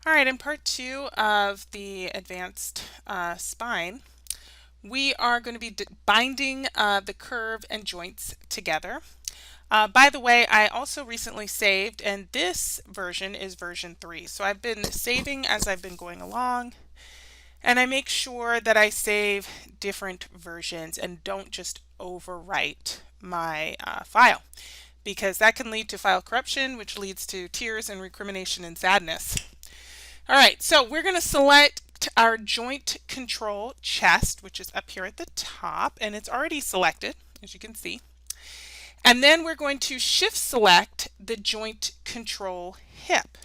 All right, in part two of the advanced spine, we are going to be binding the curve and joints together. By the way, I also recently saved, and this version is version 3. So I've been saving as I've been going along, and I make sure that I save different versions and don't just overwrite my file, because that can lead to file corruption, which leads to tears and recrimination and sadness. All right, so we're going to select our joint control chest, which is up here at the top, and it's already selected, as you can see. And then we're going to shift select the joint control hip.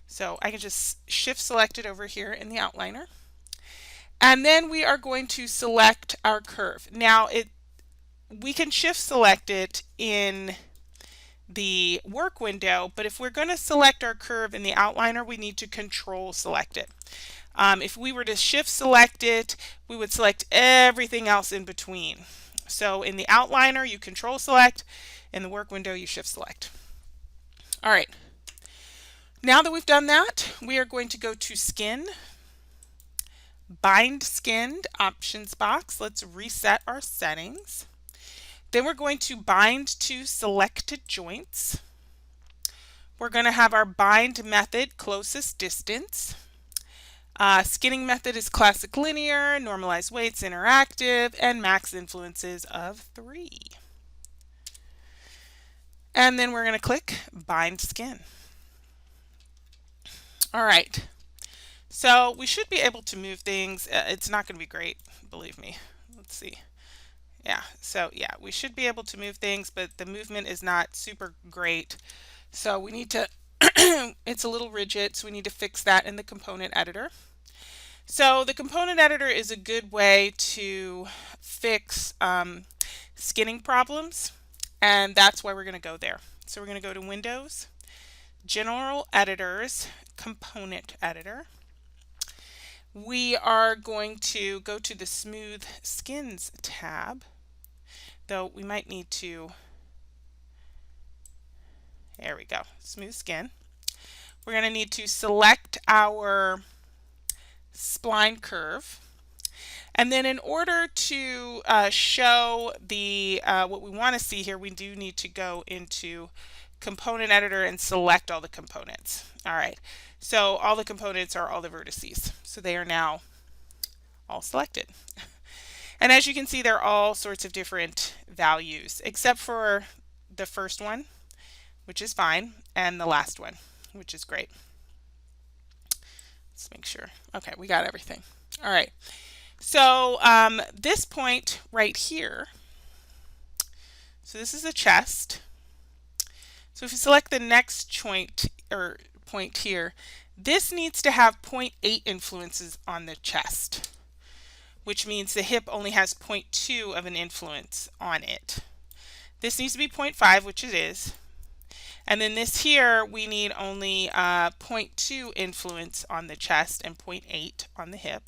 So I can just shift select it over here in the outliner. And then we are going to select our curve. Now we can shift select it in the work window, but if we're going to select our curve in the outliner, we need to control select it. If we were to shift select it, we would select everything else in between. So in the outliner, you control select. In the work window, you shift select. All right. Now that we've done that, we are going to go to Skin, Bind Skinned Options box. Let's reset our settings. Then we're going to bind to selected joints. We're going to have our bind method closest distance. Skinning method is classic linear, normalized weights interactive, and max influences of 3. And then we're going to click bind skin. All right. So we should be able to move things. It's not going to be great, believe me. Let's see. Yeah, so yeah, we should be able to move things, but the movement is not super great. So we need to, it's a little rigid, so we need to fix that in the component editor. So the component editor is a good way to fix skinning problems, and that's why we're going to go there. So we're going to go to Windows, General Editors, Component Editor. We are going to go to the Smooth Skins tab, though we might need to, there we go, Smooth Skin. We're going to need to select our spline curve. And then in order to show the what we want to see here, we do need to go into Component Editor and select all the components. All right, so all the components are all the vertices. So they are now all selected. And as you can see, they're all sorts of different values, except for the first one, which is fine, and the last one, which is great. Let's make sure. Okay, we got everything. All right. So this point right here, so this is a chest. So if you select the next joint or point here, this needs to have 0.8 influences on the chest, which means the hip only has 0.2 of an influence on it. This needs to be 0.5, which it is. And then this here, we need only 0.2 influence on the chest and 0.8 on the hip.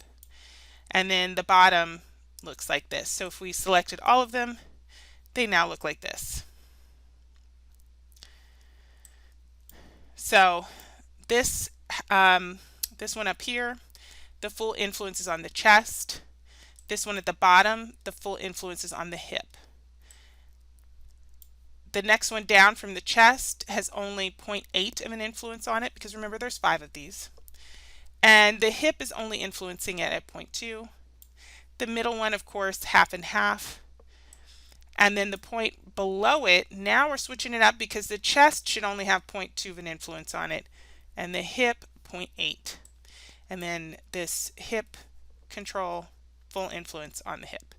And then the bottom looks like this. So if we selected all of them, they now look like this. So this one up here, the full influence is on the chest. This one at the bottom, the full influence is on the hip. The next one down from the chest has only 0.8 of an influence on it, because remember there's 5 of these. And the hip is only influencing it at 0.2. The middle one, of course, half and half. And then the point below it, now we're switching it up because the chest should only have 0.2 of an influence on it, and the hip 0.8. And then this hip control, full influence on the hip.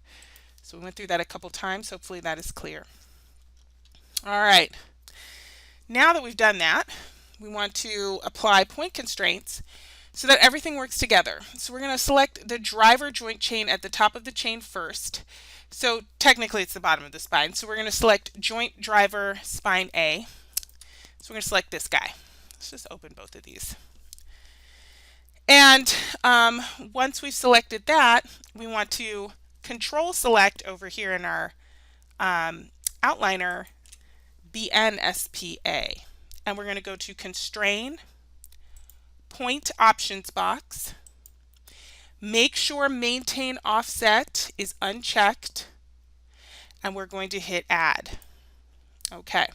So we went through that a couple times. Hopefully that is clear. All right. Now that we've done that, we want to apply point constraints so that everything works together. So we're going to select the driver joint chain at the top of the chain first. So technically it's the bottom of the spine. So we're going to select joint driver spine A. So we're going to select this guy. Let's just open both of these. And once we've selected that, we want to control select over here in our outliner BNSPA. And we're going to go to Constrain point options box. Make sure maintain offset is unchecked, and we're going to hit add. Okay.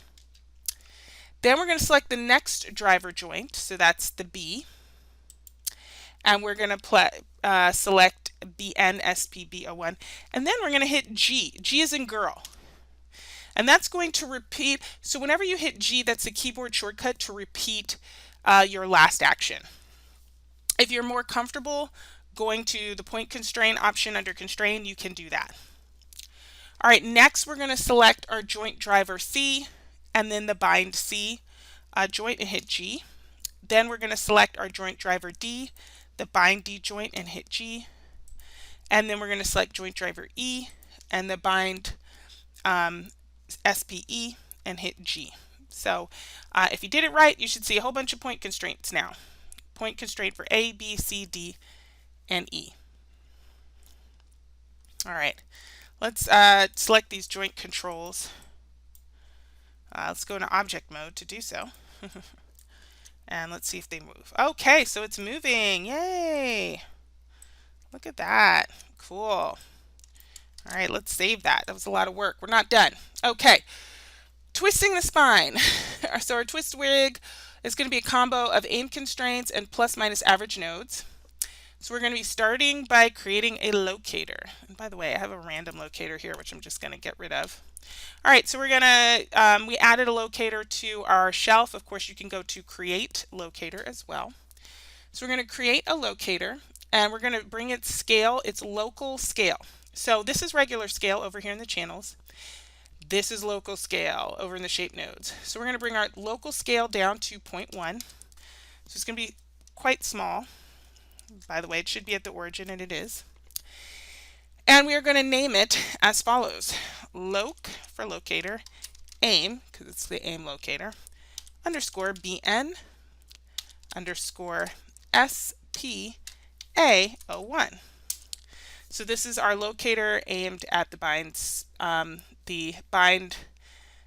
Then we're going to select the next driver joint, so that's the B, and we're going to select BNSPB01, and then we're going to hit G. G is in girl. And that's going to repeat, so whenever you hit G, that's a keyboard shortcut to repeat your last action. If you're more comfortable going to the point constrain option under constrain, you can do that. All right, next we're going to select our joint driver C and then the bind C joint and hit G. Then we're going to select our joint driver D, the bind D joint and hit G. And then we're going to select joint driver E and the bind SPE and hit G. So if you did it right, you should see a whole bunch of point constraints now. Point constraint for A, B, C, D, and E. All right, let's select these joint controls. Let's go into object mode to do so. And let's see if they move. Okay, so it's moving. Yay! Look at that. Cool. All right, let's save that. That was a lot of work. We're not done. Okay. Twisting the spine. So our twist rig is going to be a combo of aim constraints and plus minus average nodes. So we're going to be starting by creating a locator. And by the way, I have a random locator here, which I'm just going to get rid of. All right, so we're going to, we added a locator to our shelf. Of course, you can go to create locator as well. So we're going to create a locator, and we're going to bring its scale, its local scale. So this is regular scale over here in the channels. This is local scale over in the shape nodes. So we're going to bring our local scale down to 0.1. So it's going to be quite small. By the way, it should be at the origin, and it is. And we are going to name it as follows. Loc for locator, aim, because it's the aim locator, underscore BN, underscore SPA01. So this is our locator aimed at the bind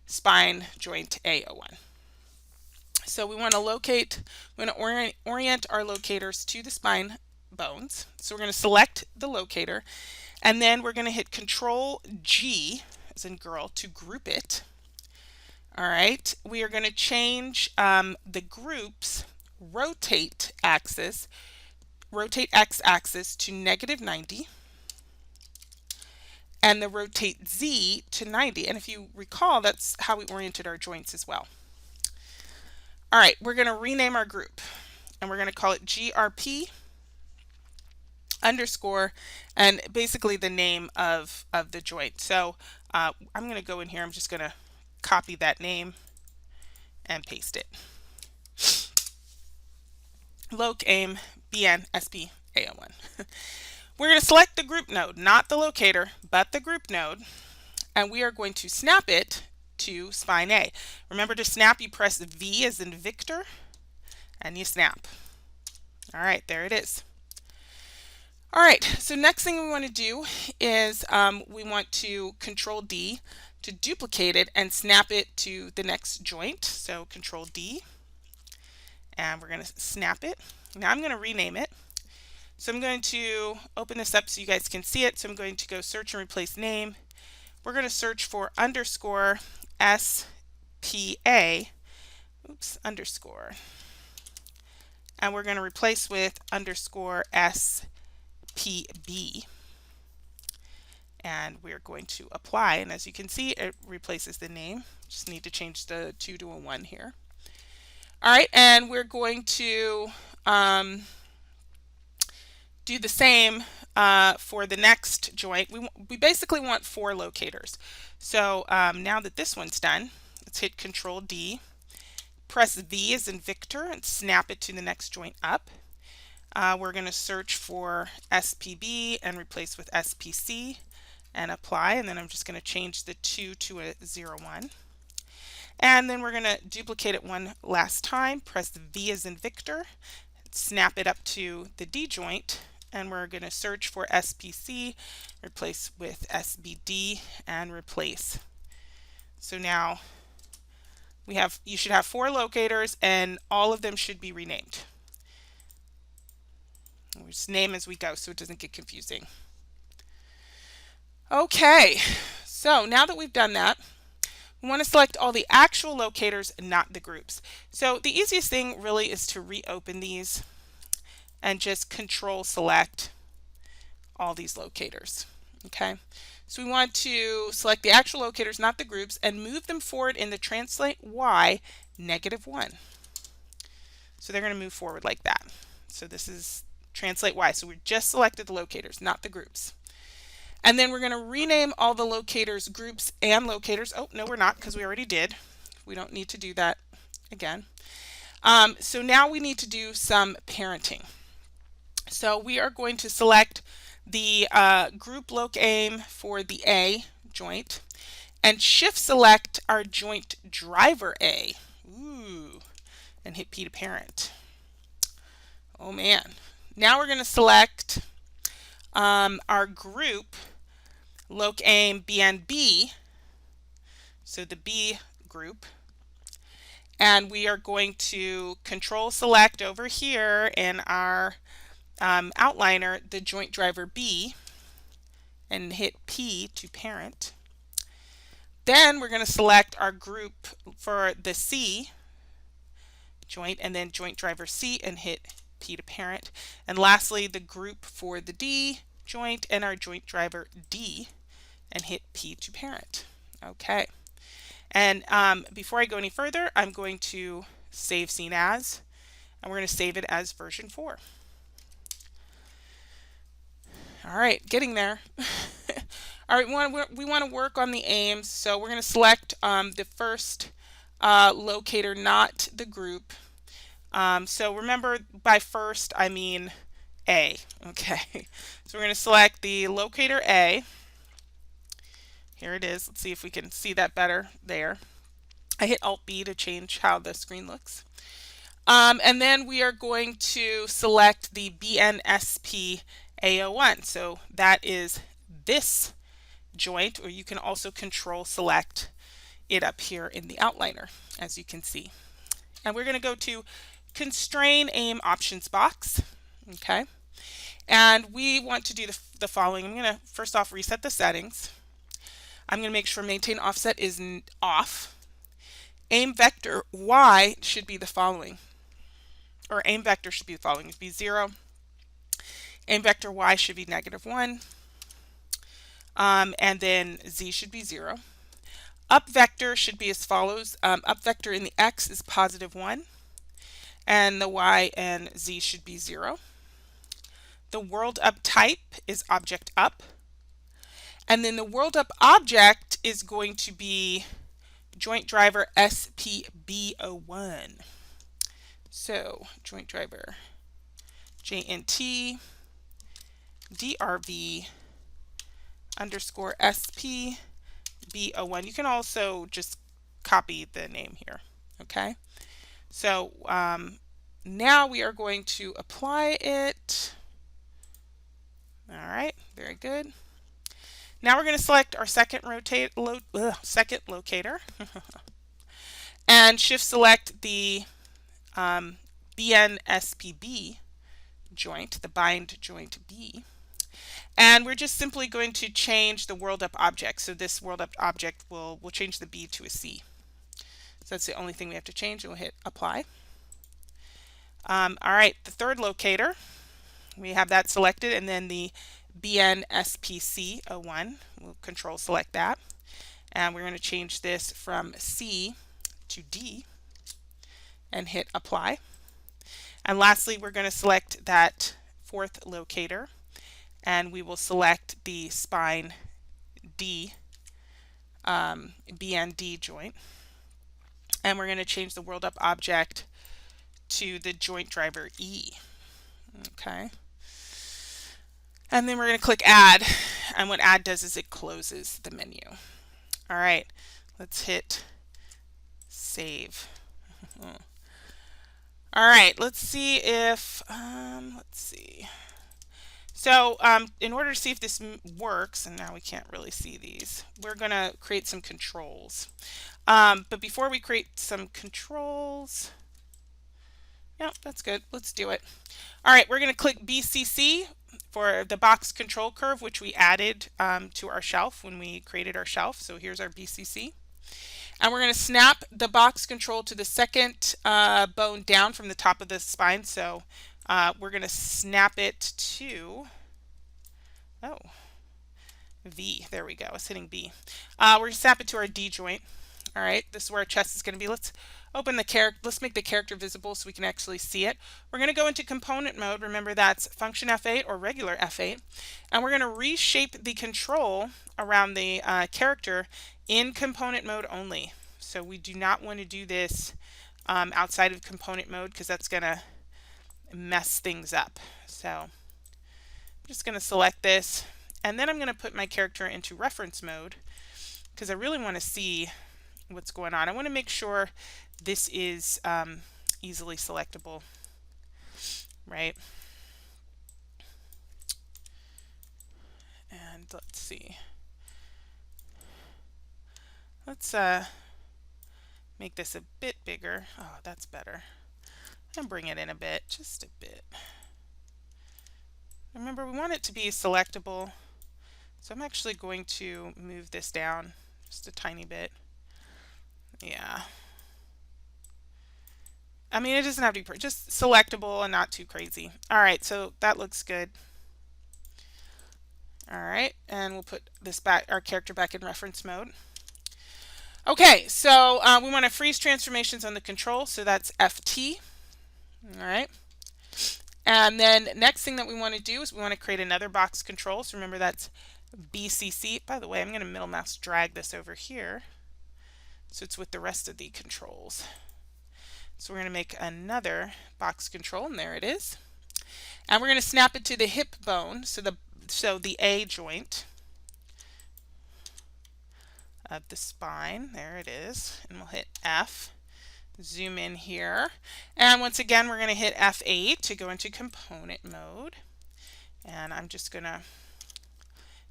spine joint A01. So we want to locate, we want to orient our locators to the spine bones. So we're going to select the locator, and then we're going to hit Control G, as in girl, to group it. All right, we are going to change the group's rotate x-axis to -90. And the rotate Z to 90. And if you recall, that's how we oriented our joints as well. All right, we're going to rename our group, and we're going to call it GRP underscore, and basically the name of the joint. So I'm going to go in here. I'm just going to copy that name and paste it. Loc aim BN SP A01. We're going to select the group node, not the locator, but the group node, and we are going to snap it to spine A. Remember, to snap, you press V as in Victor, and you snap. All right, there it is. All right, so next thing we want to do is we want to Control D to duplicate it and snap it to the next joint. So Control D, and we're going to snap it. Now I'm going to rename it. So I'm going to open this up so you guys can see it. So I'm going to go search and replace name. We're going to search for underscore SPA, underscore. And we're going to replace with underscore SPB. And we're going to apply. And as you can see, it replaces the name. Just need to change the 2 to a 1 here. All right, and we're going to do the same for the next joint. We basically want 4 locators. So now that this one's done, let's hit Control D, press V as in Victor, and snap it to the next joint up. We're going to search for SPB and replace with SPC and apply, and then I'm just going to change the 2 to a 01. And then we're going to duplicate it one last time, press V as in Victor, snap it up to the D joint, and we're going to search for SPC, replace with SBD, and replace. So now you should have 4 locators, and all of them should be renamed. We'll just name as we go so it doesn't get confusing. Okay, so now that we've done that, we want to select all the actual locators, not the groups. So the easiest thing really is to reopen these and just control select all these locators. Okay, so we want to select the actual locators, not the groups, and move them forward in the translate Y -1. So they're going to move forward like that. So this is translate Y. So we just selected the locators, not the groups. And then we're going to rename all the locators groups and locators. Oh, no, we're not, because we already did. We don't need to do that again. So now we need to do some parenting. So we are going to select the group loc aim for the A joint and shift select our joint driver A. Ooh, and hit P to parent. Oh man. Now we're going to select our group loc aim BNB, so the B group, and we are going to control select over here in our outliner the joint driver B and hit P to parent. Then we're going to select our group for the C joint and then joint driver C and hit P to parent. And lastly, the group for the D joint and our joint driver D and hit P to parent. Okay. And before I go any further, I'm going to save scene as, and we're going to save it as version 4. All right, getting there. All right, we want to work on the aims, so we're going to select the first locator, not the group. So remember, by first I mean A. Okay, so we're going to select the locator A. Here it is. Let's see if we can see that better there. I hit Alt B to change how the screen looks. And then we are going to select the BNSP A01. So that is this joint, or you can also control select it up here in the outliner, as you can see. And we're going to go to Constrain Aim Options box. Okay. And we want to do the following. I'm going to first off reset the settings. I'm going to make sure maintain offset is off. Aim vector Y should be the following, or aim vector should be the following. It should be 0. Aim vector Y should be -1. And then Z should be 0. Up vector should be as follows. Up vector in the X is +1. And the Y and Z should be 0. The world up type is object up. And then the world up object is going to be joint driver SPB01. So joint driver JNT DRV underscore SPB01. You can also just copy the name here. Okay. So now we are going to apply it. All right, very good. Now we're going to select our second locator and shift select the BNSPB joint, the bind joint B. And we're just simply going to change the world up object. So this world up object we'll change the B to a C. So that's the only thing we have to change. We'll hit apply. All right, the third locator, we have that selected, and then the BNSPC01, we'll control select that. And we're going to change this from C to D and hit apply. And lastly, we're going to select that fourth locator, and we will select the spine D, BND joint. And we're going to change the world up object to the joint driver E. Okay. And then we're going to click add. And what add does is it closes the menu. All right. Let's hit save. All right. Let's see if, let's see. So in order to see if this works, and now we can't really see these, we're going to create some controls. But before we create some controls, Yeah, that's good. Let's do it. All right, we're going to click BCC for the box control curve, which we added to our shelf when we created our shelf. So here's our BCC. And we're going to snap the box control to the second bone down from the top of the spine. So we're going to snap it to, oh, V. There we go. I was hitting B. We're going to snap it to our D joint. All right, this is where our chest is going to be. Let's open the character. Let's make the character visible so we can actually see it. We're going to go into component mode. Remember, that's function F8 or regular F8. And we're going to reshape the control around the character in component mode only. So we do not want to do this outside of component mode because that's going to mess things up. So I'm just going to select this. And then I'm going to put my character into reference mode because I really want to see what's going on. I want to make sure this is easily selectable, right? And let's see. Let's make this a bit bigger. Oh, that's better. And bring it in a bit, just a bit. Remember, we want it to be selectable. So I'm actually going to move this down just a tiny bit. Yeah. I mean, it doesn't have to be just selectable and not too crazy. All right, so that looks good. All right, and we'll put this back, our character back in reference mode. Okay, so we want to freeze transformations on the control, so that's FT. All right. And then next thing that we want to do is we want to create another box control. So remember that's BCC. By the way, I'm going to middle mouse drag this over here so it's with the rest of the controls. So we're going to make another box control, and there it is. And we're going to snap it to the hip bone, so the A joint of the spine. There it is. And we'll hit F. Zoom in here. And once again, we're going to hit F8 to go into component mode. And I'm just going to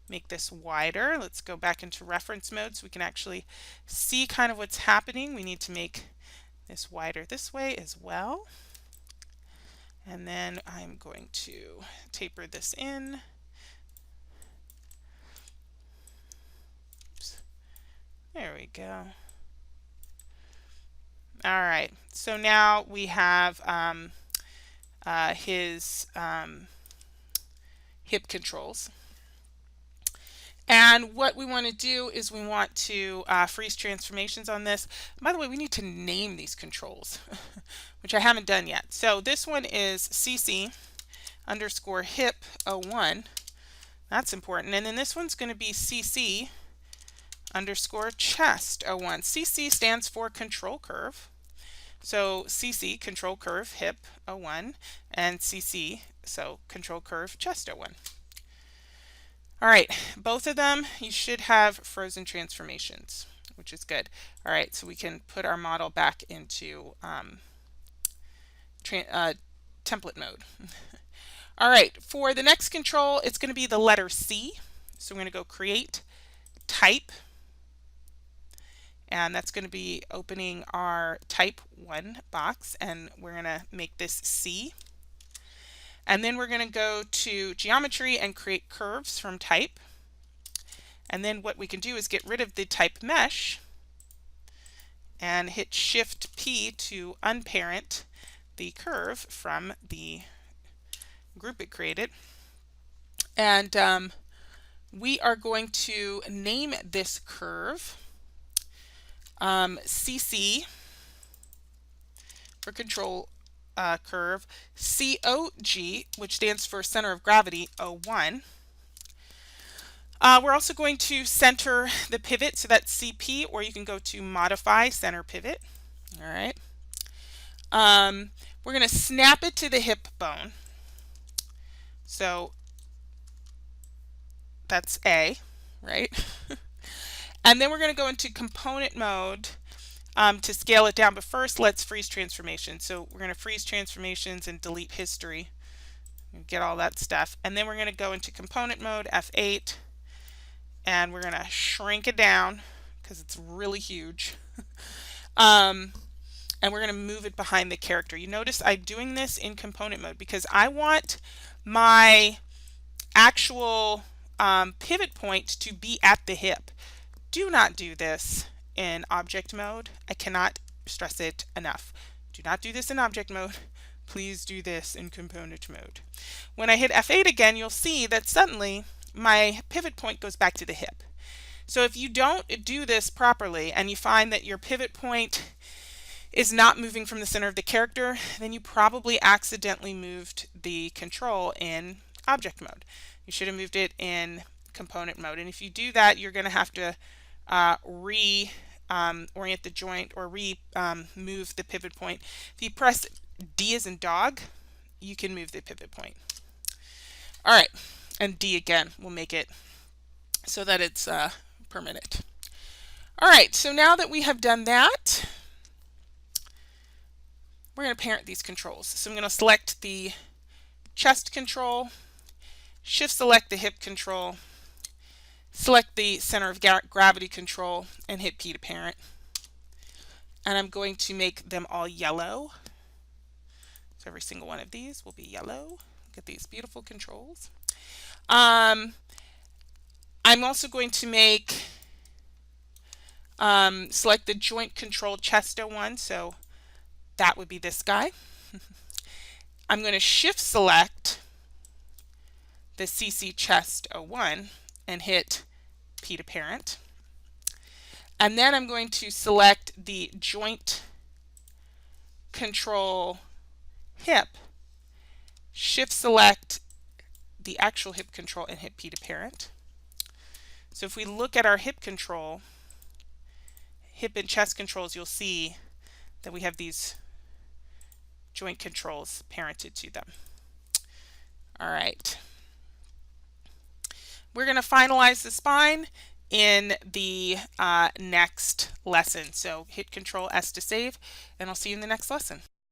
make this wider. Let's go back into reference mode so we can actually see kind of what's happening. We need to make this wider this way as well. And then I'm going to taper this in. Oops. There we go. All right, so now we have his hip controls. And what we want to do is we want to freeze transformations on this. By the way, we need to name these controls, which I haven't done yet. So this one is CC underscore hip 01. That's important. And then this one's going to be CC underscore chest 01. CC stands for control curve. So CC, control curve hip 01, and CC, so control curve chest 01. All right, both of them, you should have frozen transformations, which is good. All right, so we can put our model back into template mode. All right, for the next control, it's going to be the letter C. So we're going to go create, type, and that's going to be opening our type 1 box, and we're going to make this C. And then we're going to go to geometry and create curves from type. And then what we can do is get rid of the type mesh and hit Shift P to unparent the curve from the group it created. And we are going to name this curve CC for control curve, COG, which stands for center of gravity 01. We're also going to center the pivot, so that's CP, or you can go to modify center pivot. All right. We're going to snap it to the hip bone. So that's A, right? And then we're going to go into component mode to scale it down. But first, let's freeze transformation. So we're going to freeze transformations and delete history. Get all that stuff. And then we're going to go into component mode, F8. And we're going to shrink it down because it's really huge. And and we're going to move it behind the character. You notice I'm doing this in component mode because I want my actual pivot point to be at the hip. Do not do this in object mode. I cannot stress it enough. Do not do this in object mode. Please do this in component mode. When I hit F8 again, you'll see that suddenly my pivot point goes back to the hip. So if you don't do this properly and you find that your pivot point is not moving from the center of the character, then you probably accidentally moved the control in object mode. You should have moved it in component mode. And if you do that, you're going to have to orient the joint or move the pivot point. If you press D as in dog, you can move the pivot point. All right, and D again will make it so that it's permanent. All right, so now that we have done that, we're going to parent these controls. So I'm going to select the chest control, shift select the hip control, select the center of gravity control, and hit P to parent. And I'm going to make them all yellow. So every single one of these will be yellow. Look at these beautiful controls. I'm also going to make select the joint control chesto one, so that would be this guy. I'm going to shift select the CC chest 01 and hit P to parent. And then I'm going to select the joint control hip, shift select the actual hip control and hit P to parent. So if we look at our hip control, hip and chest controls, you'll see that we have these joint controls parented to them. All right. We're going to finalize the spine in the next lesson. So hit Control S to save, and I'll see you in the next lesson.